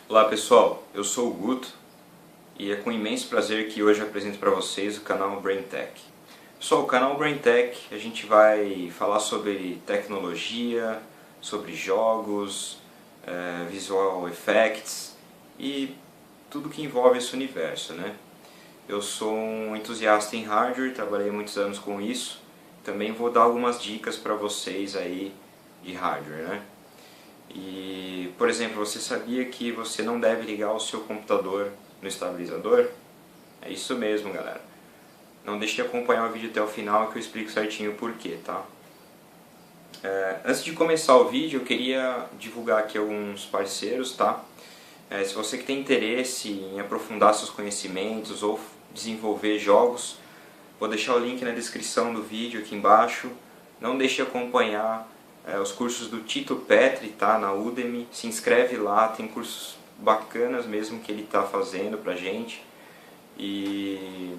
Olá pessoal, eu sou o Guto e é com imenso prazer que hoje eu apresento para vocês o canal BrainTech. Pessoal, o canal BrainTech a gente vai falar sobre tecnologia, sobre jogos, visual effects e tudo que envolve esse universo, né? Eu sou um entusiasta em hardware, trabalhei muitos anos com isso. Também vou dar algumas dicas para vocês aí de hardware, né? E, por exemplo, você sabia que você não deve ligar o seu computador no estabilizador? É isso mesmo, galera. Não deixe de acompanhar o vídeo até o final que eu explico certinho o porquê, tá? Antes de começar o vídeo, eu queria divulgar aqui alguns parceiros, tá? Se você que tem interesse em aprofundar seus conhecimentos ou desenvolver jogos, vou deixar o link na descrição do vídeo aqui embaixo. Não deixe de acompanhar os cursos do Tito Petri, tá? Na Udemy. Se inscreve lá, tem cursos bacanas mesmo que ele está fazendo pra gente. E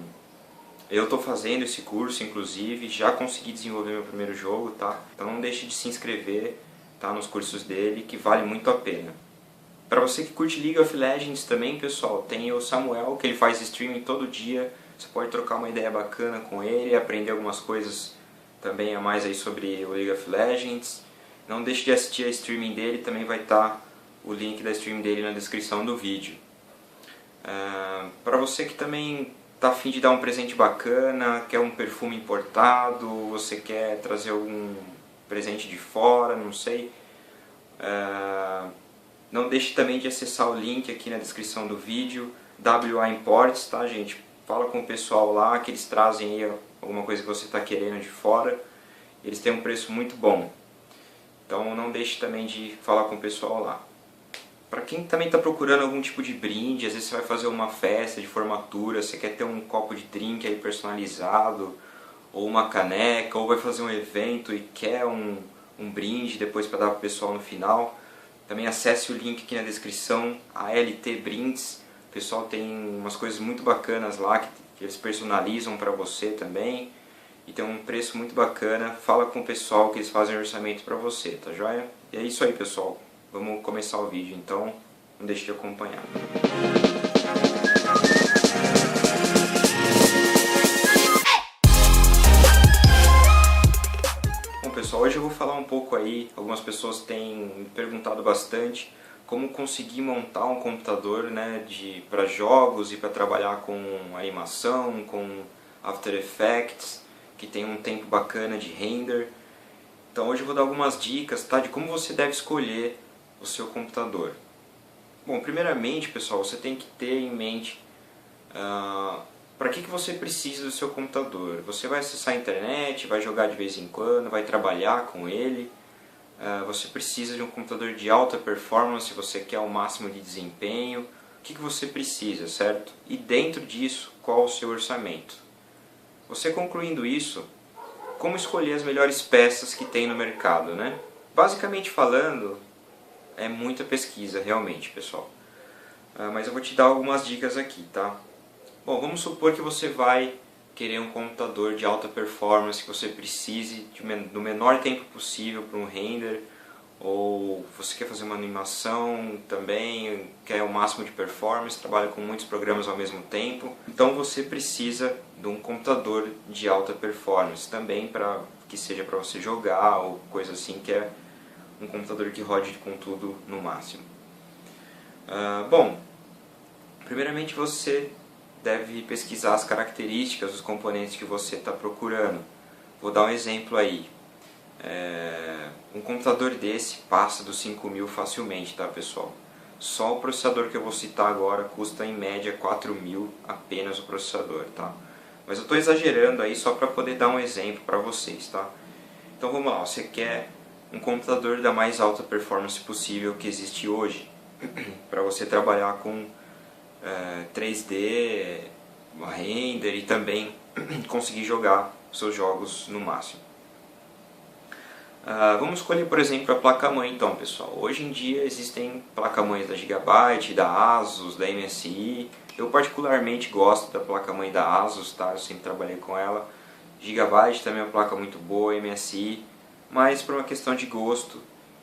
eu estou fazendo esse curso, inclusive, já consegui desenvolver meu primeiro jogo, tá? Então não deixe de se inscrever, tá? Nos cursos dele, que vale muito a pena. Para você que curte League of Legends também, pessoal, tem o Samuel, que ele faz streaming todo dia. Você pode trocar uma ideia bacana com ele, aprender algumas coisas também a mais aí sobre o League of Legends. Não deixe de assistir a streaming dele, também vai estar o link da stream dele na descrição do vídeo. Para você que também está a fim de dar um presente bacana, quer um perfume importado, você quer trazer algum presente de fora, não sei, não deixe também de acessar o link aqui na descrição do vídeo, WA Imports, tá, gente? Fala com o pessoal lá que eles trazem aí alguma coisa que você está querendo de fora. Eles têm um preço muito bom. Então não deixe também de falar com o pessoal lá. Para quem também está procurando algum tipo de brinde, às vezes você vai fazer uma festa de formatura, você quer ter um copo de drink aí personalizado, ou uma caneca, ou vai fazer um evento e quer um brinde depois para dar para o pessoal no final. Também acesse o link aqui na descrição, a LT Brindes. O pessoal tem umas coisas muito bacanas lá que eles personalizam para você também. E tem um preço muito bacana. Fala com o pessoal que eles fazem orçamento para você, tá joia? E é isso aí, pessoal. Vamos começar o vídeo, então não deixe de acompanhar. Bom, pessoal, hoje eu vou falar um pouco aí. Algumas pessoas têm me perguntado bastante como conseguir montar um computador, né, para jogos e para trabalhar com animação, com After Effects, que tem um tempo bacana de render. Então hoje eu vou dar algumas dicas, tá, de como você deve escolher o seu computador. Bom, primeiramente, pessoal, você tem que ter em mente para que você precisa do seu computador. Você vai acessar a internet, vai jogar de vez em quando, vai trabalhar com ele. Você precisa de um computador de alta performance, você quer o máximo de desempenho. O que você precisa, certo? E dentro disso, qual o seu orçamento? Você concluindo isso, como escolher as melhores peças que tem no mercado, né? Basicamente falando, é muita pesquisa realmente, pessoal. Mas eu vou te dar algumas dicas aqui, tá? Bom, vamos supor que você vai querer um computador de alta performance, que você precise do menor tempo possível para um render, ou você quer fazer uma animação também, quer o máximo de performance, trabalha com muitos programas ao mesmo tempo. Então você precisa de um computador de alta performance também, para que seja para você jogar ou coisa assim, que é um computador que rode com tudo no máximo. Bom, primeiramente você deve pesquisar as características dos componentes que você está procurando. Vou dar um exemplo aí. Um computador desse passa dos 5.000 facilmente, tá, pessoal? Só o processador que eu vou citar agora custa em média 4.000 apenas o processador, tá? Mas eu estou exagerando aí só para poder dar um exemplo para vocês, tá? Então vamos lá, você quer um computador da mais alta performance possível que existe hoje para você trabalhar com 3D, render e também conseguir jogar seus jogos no máximo. Vamos escolher, por exemplo, a placa-mãe então, pessoal. Hoje em dia existem placa-mães da Gigabyte, da Asus, da MSI. Eu particularmente gosto da placa-mãe da Asus, tá? Eu sempre trabalhei com ela. Gigabyte também é uma placa muito boa, MSI. Mas por uma questão de gosto,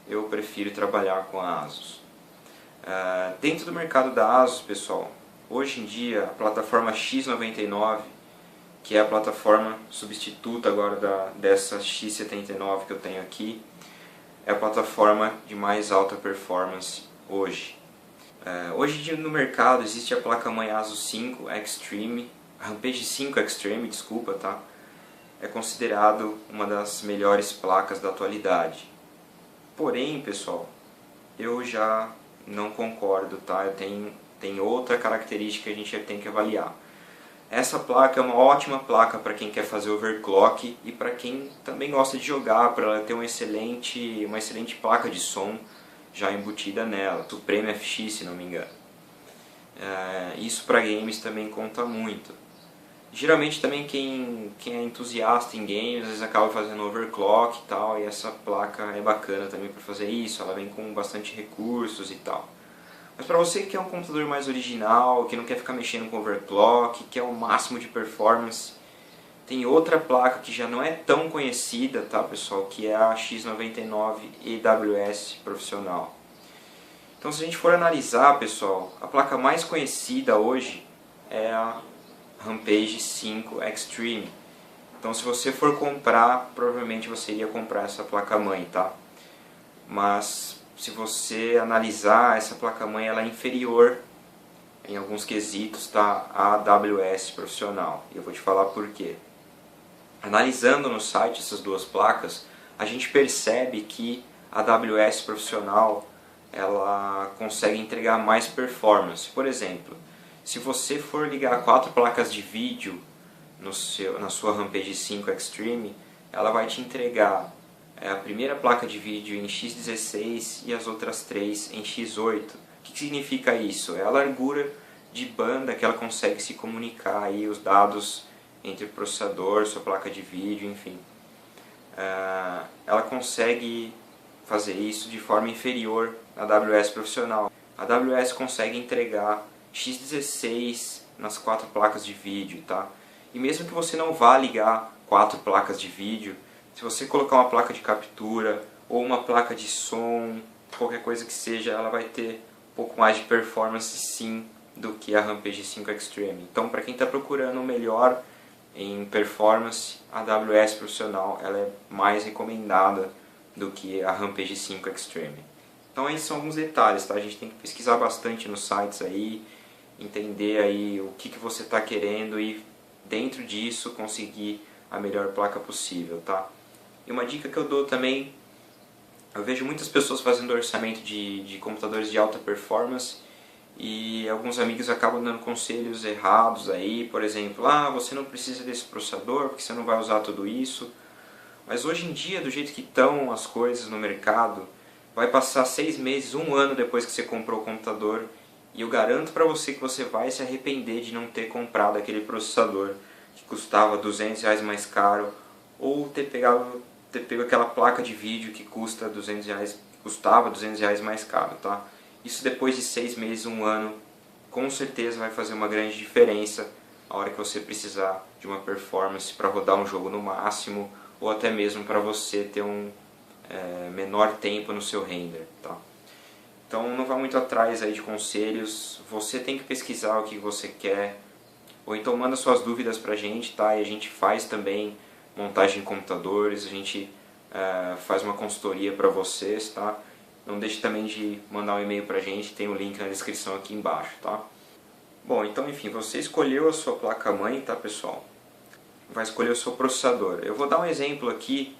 eu prefiro trabalhar com a Asus. Dentro do mercado da ASUS, pessoal, hoje em dia a plataforma X99, que é a plataforma substituta agora dessa X79 que eu tenho aqui, é a plataforma de mais alta performance hoje. Hoje em dia no mercado existe a placa-mãe ASUS 5 Extreme, Rampage 5 Extreme, desculpa, tá? É considerado uma das melhores placas da atualidade. Porém, pessoal, eu já não concordo, tá? Tem outra característica que a gente tem que avaliar. Essa placa é uma ótima placa para quem quer fazer overclock e para quem também gosta de jogar, para ela ter uma excelente placa de som já embutida nela, Supreme FX, se não me engano. Isso para games também conta muito. Geralmente também quem é entusiasta em games às vezes acaba fazendo overclock e tal, e essa placa é bacana também para fazer isso, ela vem com bastante recursos e tal. Mas para você que quer um computador mais original, que não quer ficar mexendo com overclock, que quer o máximo de performance, tem outra placa que já não é tão conhecida, tá pessoal, que é a X99 EWS Profissional. Então se a gente for analisar, pessoal, a placa mais conhecida hoje é a Rampage 5 Extreme. Então se você for comprar, provavelmente você iria comprar essa placa-mãe, tá? Mas se você analisar, essa placa-mãe ela é inferior em alguns quesitos, tá? À AWS Profissional. E eu vou te falar por quê. Analisando no site essas duas placas, a gente percebe que a AWS Profissional ela consegue entregar mais performance. Por exemplo, se você for ligar 4 placas de vídeo na sua Rampage 5 Extreme, ela vai te entregar a primeira placa de vídeo em x16 e as outras 3 em x8. O que significa isso? É a largura de banda que ela consegue se comunicar, aí, os dados entre o processador, sua placa de vídeo, enfim. Ela consegue fazer isso de forma inferior à AWS Profissional. A AWS consegue entregar x16 nas 4 placas de vídeo, tá? E mesmo que você não vá ligar 4 placas de vídeo, se você colocar uma placa de captura ou uma placa de som, qualquer coisa que seja, ela vai ter um pouco mais de performance sim do que a Rampage 5 Extreme. Então para quem está procurando o melhor em performance, a AWS Profissional ela é mais recomendada do que a Rampage 5 Extreme. Então esses são alguns detalhes, tá? A gente tem que pesquisar bastante nos sites aí, entender aí o que você está querendo e dentro disso conseguir a melhor placa possível, tá? E uma dica que eu dou também, eu vejo muitas pessoas fazendo orçamento de computadores de alta performance e alguns amigos acabam dando conselhos errados aí, por exemplo, você não precisa desse processador porque você não vai usar tudo isso. Mas hoje em dia, do jeito que estão as coisas no mercado, vai passar 6 meses, 1 ano depois que você comprou o computador e eu garanto para você que você vai se arrepender de não ter comprado aquele processador que custava R$200 mais caro ou ter pego aquela placa de vídeo que custa R$200, custava R$200 mais caro, tá? Isso depois de 6 meses, 1 ano, com certeza vai fazer uma grande diferença a hora que você precisar de uma performance para rodar um jogo no máximo ou até mesmo para você ter um menor tempo no seu render, tá? Então não vá muito atrás aí de conselhos, você tem que pesquisar o que você quer, ou então manda suas dúvidas pra gente, tá? E a gente faz também montagem de computadores, a gente faz uma consultoria para vocês, tá? Não deixe também de mandar um e-mail pra gente, tem o link na descrição aqui embaixo, tá? Bom, então enfim, você escolheu a sua placa-mãe, tá pessoal? Vai escolher o seu processador. Eu vou dar um exemplo aqui,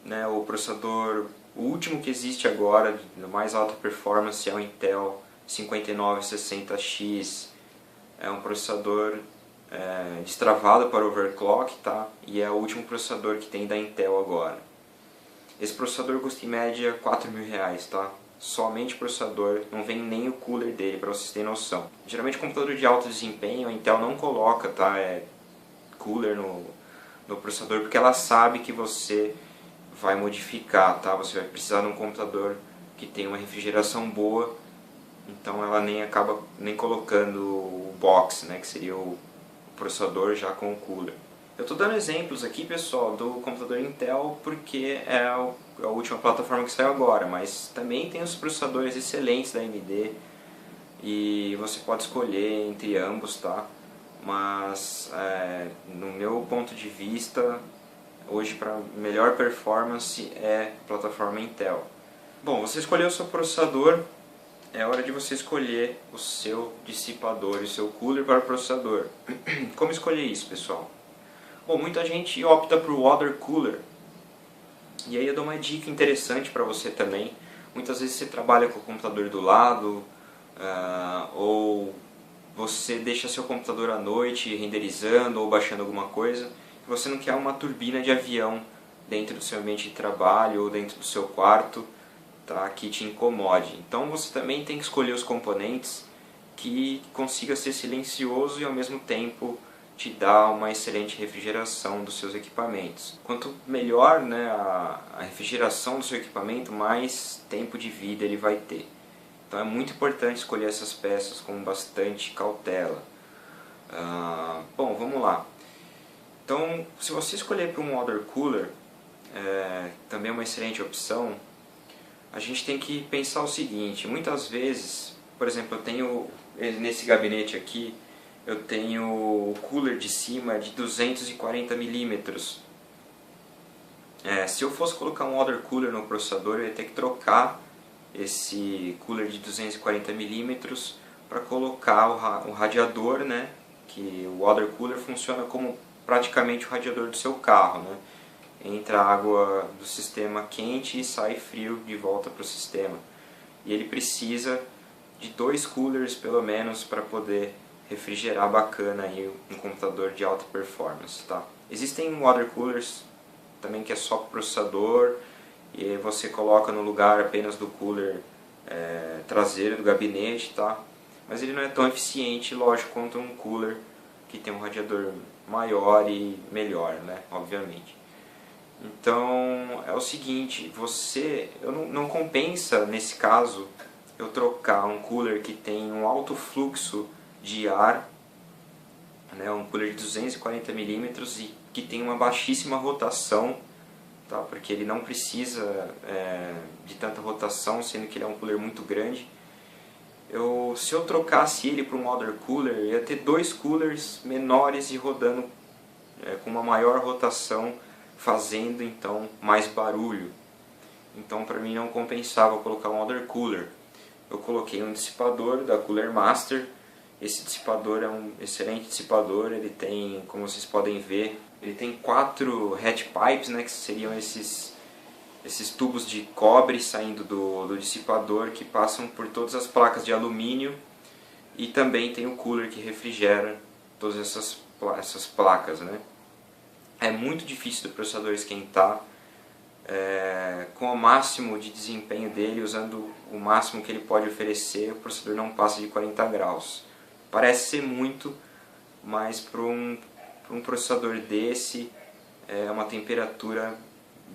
né, o processador, o último que existe agora, de mais alta performance, é o Intel 5960X. É um processador destravado para overclock, tá? E é o último processador que tem da Intel agora. Esse processador custa em média R$4.000, tá? Somente o processador, não vem nem o cooler dele, para vocês terem noção. Geralmente computador de alto desempenho, a Intel não coloca, tá? Cooler no processador, porque ela sabe que você vai modificar, tá? Você vai precisar de um computador que tenha uma refrigeração boa, então ela acaba nem colocando o box, né? Que seria o processador já com o cooler. Eu estou dando exemplos aqui, pessoal, do computador Intel porque é a última plataforma que saiu agora, mas também tem os processadores excelentes da AMD e você pode escolher entre ambos, tá? Mas no meu ponto de vista, hoje para melhor performance é a plataforma Intel. Bom, você escolheu o seu processador, é hora de você escolher o seu dissipador e o seu cooler para o processador. Como escolher isso, pessoal? Bom, muita gente opta por water cooler. E aí eu dou uma dica interessante para você também. Muitas vezes você trabalha com o computador do lado, ou você deixa seu computador à noite renderizando ou baixando alguma coisa, e você não quer uma turbina de avião dentro do seu ambiente de trabalho ou dentro do seu quarto, tá, que te incomode. Então você também tem que escolher os componentes que consiga ser silencioso e ao mesmo tempo te dá uma excelente refrigeração dos seus equipamentos. Quanto melhor, né, a refrigeração do seu equipamento, mais tempo de vida ele vai ter. Então é muito importante escolher essas peças com bastante cautela. Bom, vamos lá. Então, se você escolher para um water cooler, também é uma excelente opção. A gente tem que pensar o seguinte: muitas vezes, por exemplo, eu tenho nesse gabinete aqui, eu tenho o cooler de cima de 240 milímetros. Se eu fosse colocar um water cooler no processador, eu ia ter que trocar esse cooler de 240 milímetros para colocar o radiador, né? Que o water cooler funciona como praticamente o radiador do seu carro, né? Entra água do sistema quente e sai frio de volta para o sistema. E ele precisa de 2 coolers pelo menos para poder refrigerar bacana aí um computador de alta performance, tá? Existem water coolers também que é só para o processador e aí você coloca no lugar apenas do cooler traseiro do gabinete, tá? Mas ele não é tão eficiente, lógico, quanto um cooler que tem um radiador maior e melhor, né? Obviamente. Então é o seguinte, não compensa nesse caso eu trocar um cooler que tem um alto fluxo de ar, né, um cooler de 240 milímetros e que tem uma baixíssima rotação, tá, porque ele não precisa de tanta rotação, sendo que ele é um cooler muito grande. Se eu trocasse ele para um water cooler, eu ia ter 2 coolers menores e rodando com uma maior rotação, fazendo então mais barulho. Então para mim não compensava colocar um water cooler. Eu coloquei um dissipador da Cooler Master. Esse dissipador é um excelente dissipador, ele tem, como vocês podem ver, ele tem 4 hatch pipes, né, que seriam esses tubos de cobre saindo do dissipador que passam por todas as placas de alumínio, e também tem o cooler que refrigera todas essas placas, né. É muito difícil do processador esquentar com o máximo de desempenho dele, usando o máximo que ele pode oferecer, o processador não passa de 40 graus. Parece ser muito, mas para um processador desse é uma temperatura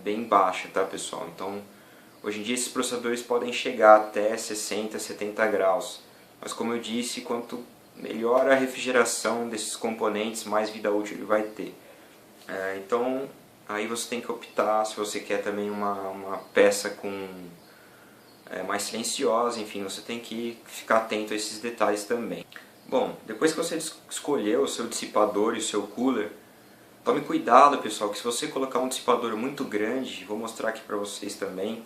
bem baixa, tá, pessoal? Então, hoje em dia esses processadores podem chegar até 60, 70 graus. Mas como eu disse, quanto melhor a refrigeração desses componentes, mais vida útil ele vai ter. Então, aí você tem que optar se você quer também uma peça mais silenciosa, enfim, você tem que ficar atento a esses detalhes também. Bom, depois que você escolheu o seu dissipador e o seu cooler, tome cuidado, pessoal, que se você colocar um dissipador muito grande, vou mostrar aqui para vocês também,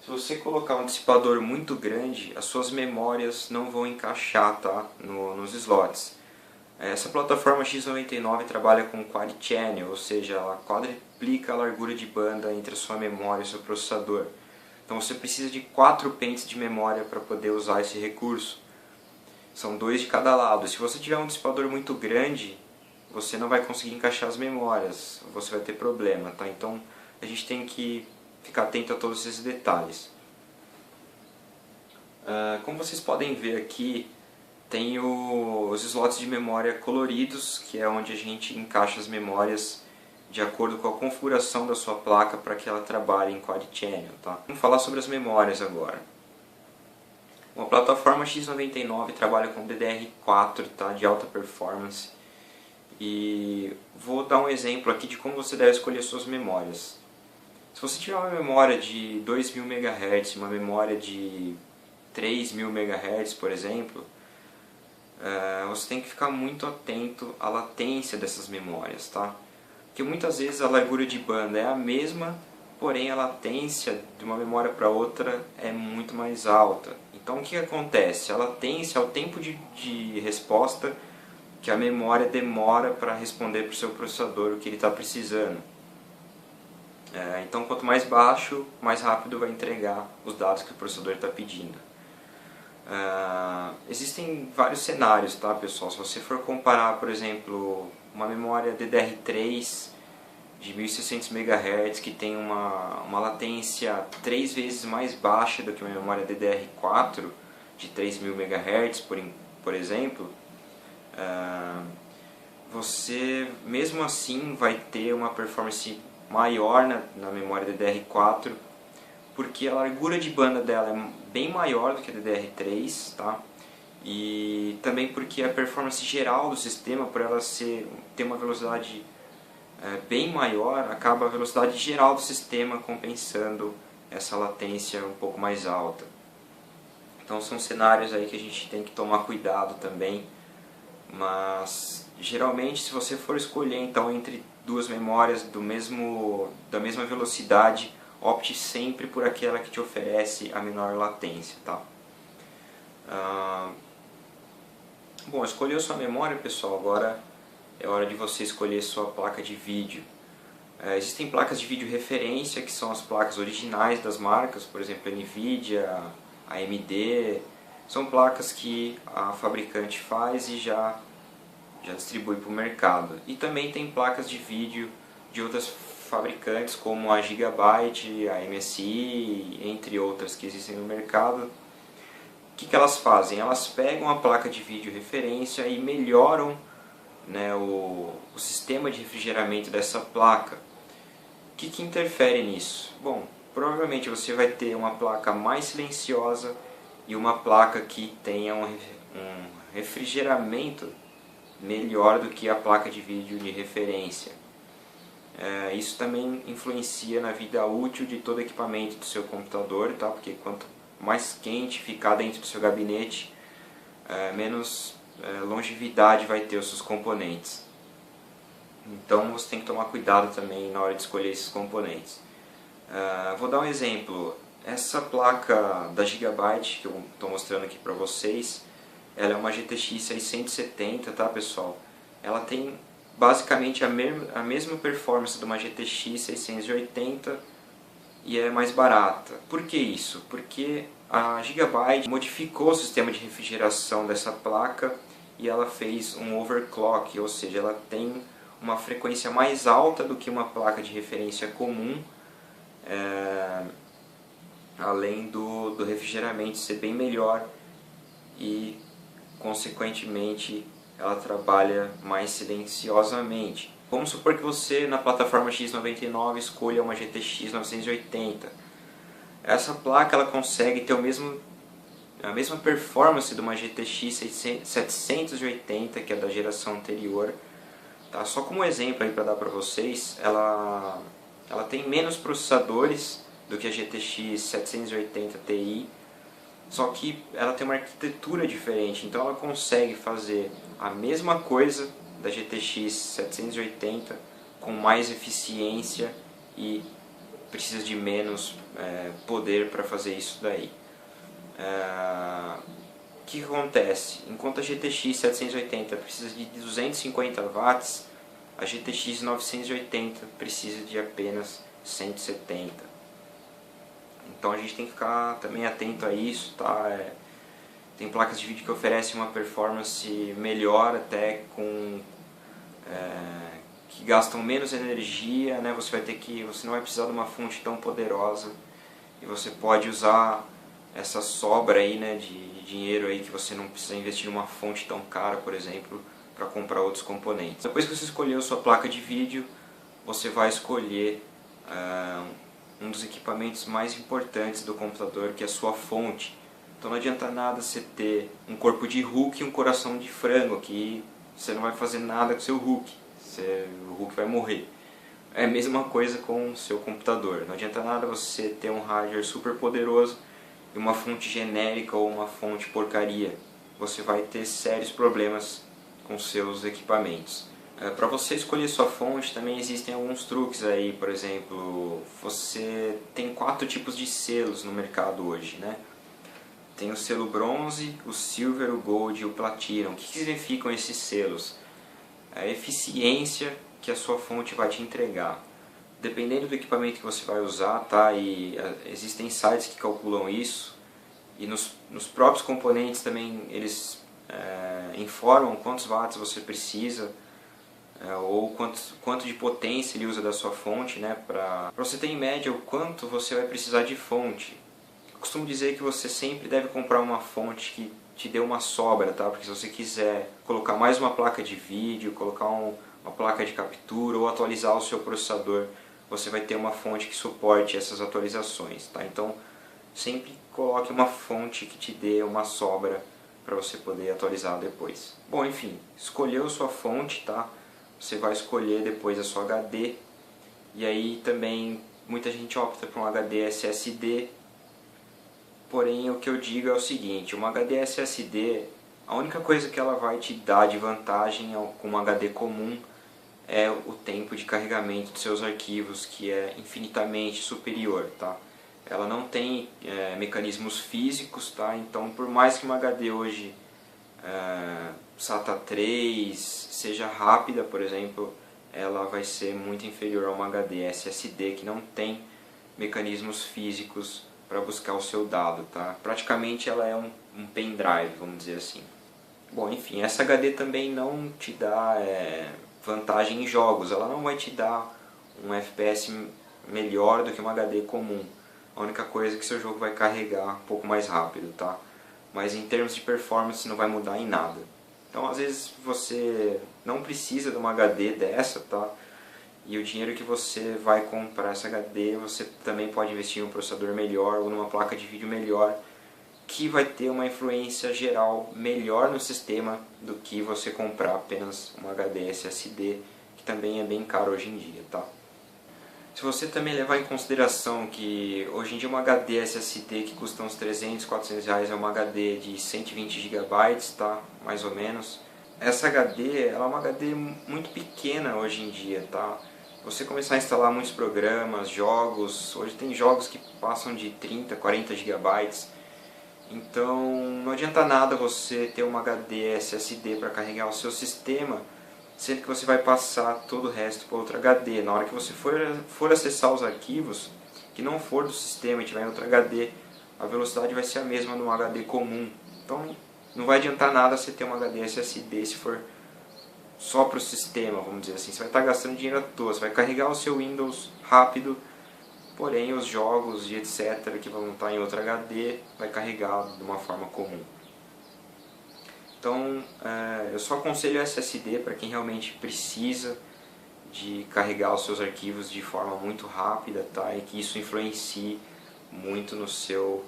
se você colocar um dissipador muito grande, as suas memórias não vão encaixar, tá, nos slots. Essa plataforma X99 trabalha com Quad Channel, ou seja, ela quadriplica a largura de banda entre a sua memória e o seu processador. Então você precisa de 4 pentes de memória para poder usar esse recurso. São 2 de cada lado. Se você tiver um dissipador muito grande, você não vai conseguir encaixar as memórias, você vai ter problema, tá? Então a gente tem que ficar atento a todos esses detalhes. Como vocês podem ver aqui, tem os slots de memória coloridos, que é onde a gente encaixa as memórias de acordo com a configuração da sua placa para que ela trabalhe em Quad Channel, tá? Vamos falar sobre as memórias agora. A plataforma X99 trabalha com DDR4, tá, de alta performance, E vou dar um exemplo aqui de como você deve escolher suas memórias. Se você tiver uma memória de 2000 MHz, uma memória de 3000 MHz, por exemplo, você tem que ficar muito atento à latência dessas memórias, tá? Porque muitas vezes a largura de banda é a mesma, porém a latência de uma memória para outra é muito mais alta. Então o que acontece? A latência é o tempo de resposta que a memória demora para responder para o seu processador o que ele está precisando. Então quanto mais baixo, mais rápido vai entregar os dados que o processador está pedindo. Existem vários cenários, tá, pessoal? Se você for comparar, por exemplo, uma memória DDR3 de 1600 MHz que tem uma latência 3 vezes mais baixa do que uma memória DDR4 de 3000 MHz, por exemplo, você mesmo assim vai ter uma performance maior na memória DDR4, porque a largura de banda dela é bem maior do que a DDR3, tá? E também porque a performance geral do sistema, por ela ter uma velocidade bem maior, acaba a velocidade geral do sistema compensando essa latência um pouco mais alta. Então são cenários aí que a gente tem que tomar cuidado também, mas geralmente se você for escolher então entre duas memórias da mesma velocidade, opte sempre por aquela que te oferece a menor latência, tá? Bom, escolheu sua memória, pessoal, agora é hora de você escolher sua placa de vídeo. Existem placas de vídeo referência, que são as placas originais das marcas, por exemplo, NVIDIA, AMD, são placas que a fabricante faz e já distribui para o mercado. E também tem placas de vídeo de outras fabricantes como a Gigabyte, a MSI, entre outras que existem no mercado. O que elas fazem? Elas pegam a placa de vídeo referência e melhoram, né, o sistema de refrigeramento dessa placa. O que interfere nisso? Bom, provavelmente você vai ter uma placa mais silenciosa e uma placa que tenha um refrigeramento melhor do que a placa de vídeo de referência. Isso também influencia na vida útil de todo equipamento do seu computador, tá? Porque quanto mais quente ficar dentro do seu gabinete, menos longevidade vai ter os seus componentes. Então você tem que tomar cuidado também na hora de escolher esses componentes. Vou dar um exemplo. Essa placa da Gigabyte que eu estou mostrando aqui para vocês, ela é uma GTX 670, tá, pessoal? Ela tem basicamente a mesma performance de uma GTX 680 e é mais barata. Por que isso? Porque a Gigabyte modificou o sistema de refrigeração dessa placa e ela fez um overclock, ou seja, ela tem uma frequência mais alta do que uma placa de referência comum, além do refrigeramento ser bem melhor e, consequentemente, ela trabalha mais silenciosamente. Vamos supor que você, na plataforma X99, escolha uma GTX 980. Essa placa ela consegue ter a mesma performance de uma GTX 780, que é da geração anterior. Tá? Só como exemplo aí para dar para vocês, ela tem menos processadores do que a GTX 780 Ti, só que ela tem uma arquitetura diferente, então ela consegue fazer a mesma coisa da GTX 780 com mais eficiência e precisa de menos poder para fazer isso daí. O que acontece? Enquanto a GTX 780 precisa de 250 watts, a GTX 980 precisa de apenas 170. Então a gente tem que ficar também atento a isso, tá? Tem placas de vídeo que oferecem uma performance melhor, até que gastam menos energia, né? Você não vai precisar de uma fonte tão poderosa e você pode usar essa sobra aí, né, de dinheiro aí que você não precisa investir em uma fonte tão cara, por exemplo, para comprar outros componentes. Depois que você escolheu sua placa de vídeo, você vai escolher um dos equipamentos mais importantes do computador, que é a sua fonte. Então não adianta nada você ter um corpo de Hulk e um coração de frango, que você não vai fazer nada com o seu Hulk, o Hulk vai morrer. É a mesma coisa com o seu computador. Não adianta nada você ter um hardware super poderoso e uma fonte genérica ou uma fonte porcaria. Você vai ter sérios problemas com seus equipamentos. Para você escolher sua fonte também existem alguns truques aí. Por exemplo, você tem 4 tipos de selos no mercado hoje, né? Tem o selo bronze, o silver, o gold e o platinum. O que significam esses selos? A eficiência que a sua fonte vai te entregar. Dependendo do equipamento que você vai usar, tá? E existem sites que calculam isso, e nos próprios componentes também eles informam quantos watts você precisa, ou quanto de potência ele usa da sua fonte, né? Para você ter em média o quanto você vai precisar de fonte. Eu costumo dizer que você sempre deve comprar uma fonte que te dê uma sobra, tá? Porque se você quiser colocar mais uma placa de vídeo, colocar uma placa de captura ou atualizar o seu processador, você vai ter uma fonte que suporte essas atualizações, tá? Então, sempre coloque uma fonte que te dê uma sobra para você poder atualizar depois. Bom, enfim, escolheu sua fonte, tá? Você vai escolher depois a sua HD, e aí também muita gente opta por um HD SSD. Porém, o que eu digo é o seguinte, uma HD SSD, a única coisa que ela vai te dar de vantagem com um HD comum é o tempo de carregamento dos seus arquivos, que é infinitamente superior, tá? Ela não tem mecanismos físicos, tá? Então, por mais que uma HD hoje SATA 3 seja rápida, por exemplo, ela vai ser muito inferior a uma HD SSD que não tem mecanismos físicos para buscar o seu dado, tá? Praticamente ela é um pendrive, vamos dizer assim. Bom, enfim, essa HD também não te dá vantagem em jogos, ela não vai te dar um FPS melhor do que uma HD comum. A única coisa é que seu jogo vai carregar um pouco mais rápido, tá? Mas em termos de performance não vai mudar em nada. Então às vezes você não precisa de uma HD dessa, tá? E o dinheiro que você vai comprar essa HD, você também pode investir em um processador melhor ou numa placa de vídeo melhor, que vai ter uma influência geral melhor no sistema do que você comprar apenas um HD SSD, que também é bem caro hoje em dia, tá? Se você também levar em consideração que hoje em dia uma HD SSD que custa uns 300, 400 reais é uma HD de 120 GB, tá? Mais ou menos. Essa HD, ela é uma HD muito pequena hoje em dia, tá? Você começar a instalar muitos programas, jogos, hoje tem jogos que passam de 30, 40 GB. Então não adianta nada você ter uma HD SSD para carregar o seu sistema, sendo que você vai passar todo o resto para outra HD. Na hora que você for acessar os arquivos, que não for do sistema e tiver em outra HD, a velocidade vai ser a mesma no HD comum. Então não vai adiantar nada você ter uma HD SSD se for só para o sistema, vamos dizer assim. Você vai estar gastando dinheiro à toa, você vai carregar o seu Windows rápido, porém os jogos e etc. que vão estar em outra HD vai carregar de uma forma comum. Então eu só aconselho SSD para quem realmente precisa de carregar os seus arquivos de forma muito rápida, tá? E que isso influencie muito no seu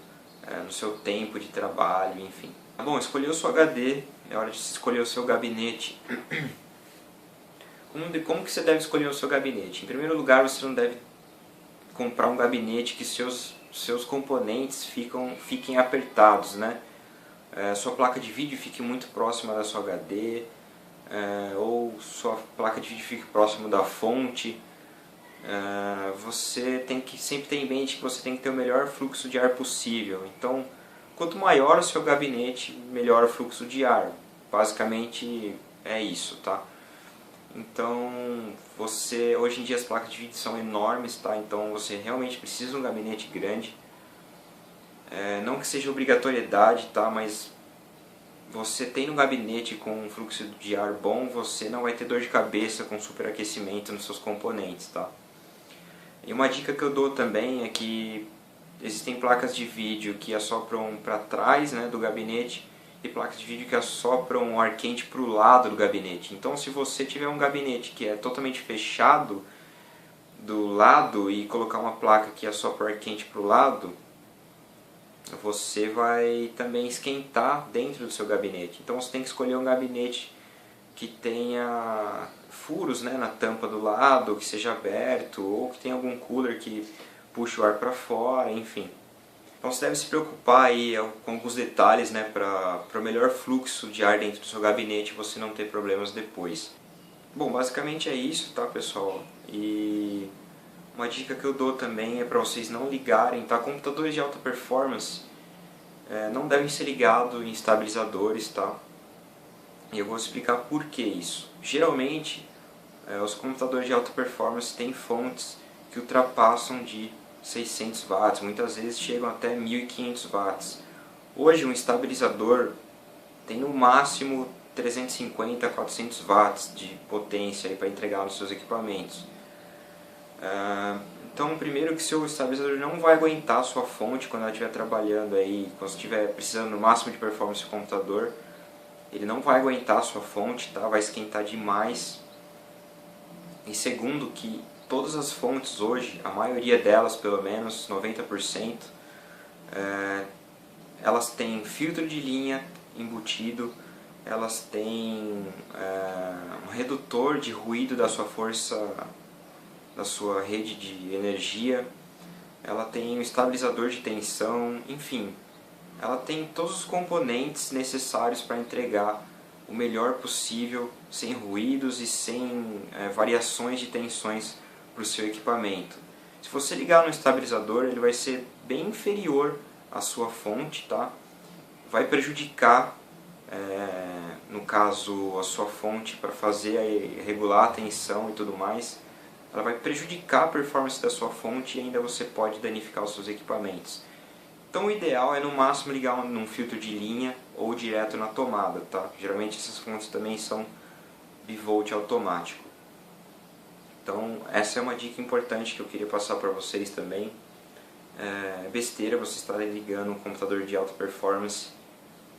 tempo de trabalho, enfim. Bom, escolheu o seu HD, é hora de escolher o seu gabinete. Como que você deve escolher o seu gabinete? Em primeiro lugar, você não deve comprar um gabinete que seus componentes fiquem apertados, né? Sua placa de vídeo fique muito próxima da sua HD, ou sua placa de vídeo fique próximo da fonte. Você tem que sempre ter em mente que você tem que ter o melhor fluxo de ar possível. Então, quanto maior o seu gabinete, melhor o fluxo de ar. Basicamente é isso, tá? Então, hoje em dia as placas de vídeo são enormes, tá? Então você realmente precisa de um gabinete grande. Não que seja obrigatoriedade, tá? Mas você tendo um gabinete com um fluxo de ar bom, você não vai ter dor de cabeça com superaquecimento nos seus componentes, tá? E uma dica que eu dou também é que existem placas de vídeo que assopram para trás, né, do gabinete, e placas de vídeo que assopram um ar quente para o lado do gabinete. Então se você tiver um gabinete que é totalmente fechado do lado e colocar uma placa que assopra ar quente para o lado, você vai também esquentar dentro do seu gabinete. Então você tem que escolher um gabinete que tenha furos, né, na tampa do lado, que seja aberto, ou que tenha algum cooler que puxe o ar para fora, enfim. Então você deve se preocupar aí com alguns detalhes, né, para o melhor fluxo de ar dentro do seu gabinete e você não ter problemas depois. Bom, basicamente é isso, tá, pessoal? E uma dica que eu dou também é para vocês não ligarem, tá? Computadores de alta performance não devem ser ligados em estabilizadores, tá? E eu vou explicar por que isso. Geralmente, os computadores de alta performance têm fontes que ultrapassam de 600 watts, muitas vezes chegam até 1500 watts. Hoje um estabilizador tem no máximo 350 a 400 watts de potência para entregar nos seus equipamentos. Então, primeiro que seu estabilizador não vai aguentar a sua fonte quando ela estiver trabalhando aí, quando você estiver precisando no máximo de performance do computador, ele não vai aguentar a sua fonte, tá? Vai esquentar demais. E segundo que todas as fontes hoje, a maioria delas, pelo menos 90%, elas têm filtro de linha embutido, elas têm um redutor de ruído da sua força, da sua rede de energia, ela tem um estabilizador de tensão, enfim, ela tem todos os componentes necessários para entregar o melhor possível, sem ruídos e sem variações de tensões para o seu equipamento. Se você ligar no estabilizador, ele vai ser bem inferior à sua fonte, tá? Vai prejudicar, no caso, a sua fonte para fazer regular a tensão e tudo mais. Ela vai prejudicar a performance da sua fonte e ainda você pode danificar os seus equipamentos. Então o ideal é no máximo ligar num filtro de linha ou direto na tomada, tá? Geralmente essas fontes também são bivolt automático. Então essa é uma dica importante que eu queria passar para vocês também. É besteira você estar ligando um computador de alta performance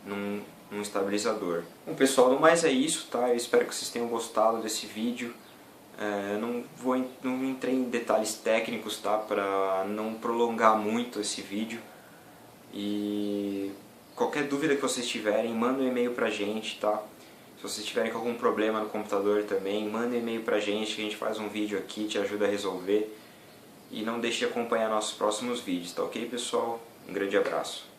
num estabilizador. Bom pessoal, no mais é isso, tá? Eu espero que vocês tenham gostado desse vídeo. Não entrei em detalhes técnicos, tá? Para não prolongar muito esse vídeo. E qualquer dúvida que vocês tiverem, manda um e-mail pra gente, tá? Se vocês tiverem algum problema no computador também, manda um e-mail pra gente que a gente faz um vídeo aqui, te ajuda a resolver. E não deixe de acompanhar nossos próximos vídeos, tá ok, pessoal? Um grande abraço.